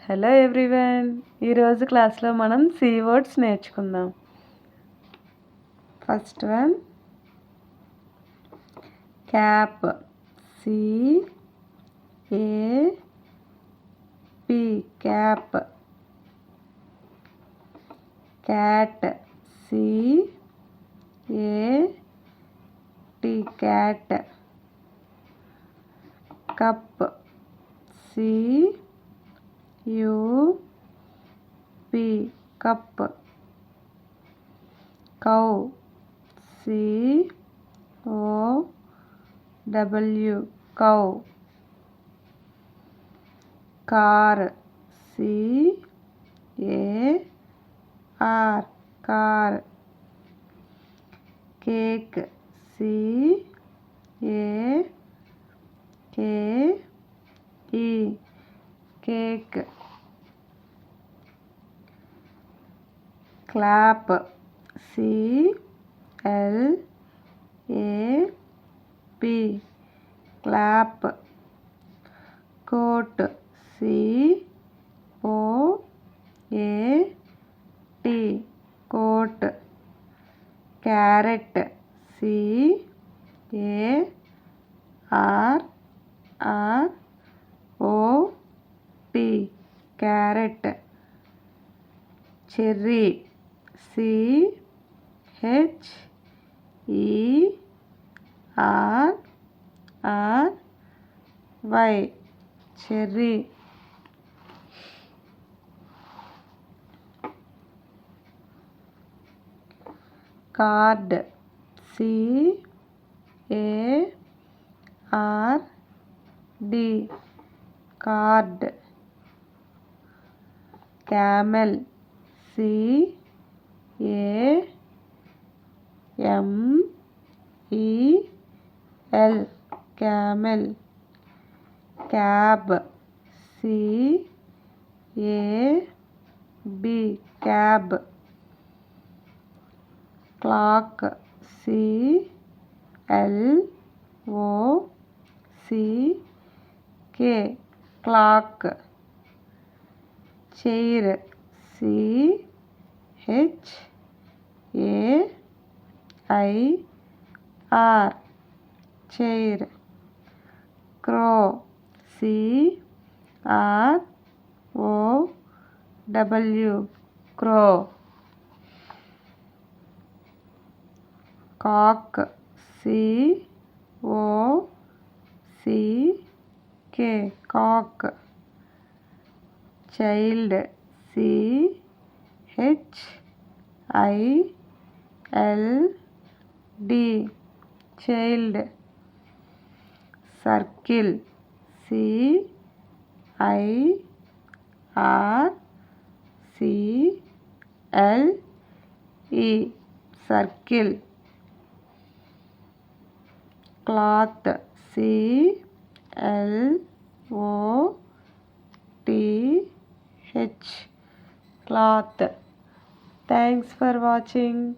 Hello everyone, ఈరోజు క్లాస్లో మనం సి వర్డ్స్ నేర్చుకుందాం. First one cap, CAP, cap. Cat, CAT, cat. Cup, CUP, cup. Cow, COW, cow. Car, CAR, car. Cake, CAKE, cake. Clap, CLAP, clap. Coat, COAT, coat. Carrot, CARROT, carrot. Cherry, CHERRY, cherry. Card, CARD, card. Camel, CAMEL, camel. Cab, CAB, cab. Clock, CLOCK, clock. Chair, CHAIR, chair. Crow, CROW, crow. Cock, COCK, cock. Child, CHILD, child. Circle, CIRCLE, circle. Cloth, CLOTH, cloth. Thanks for watching.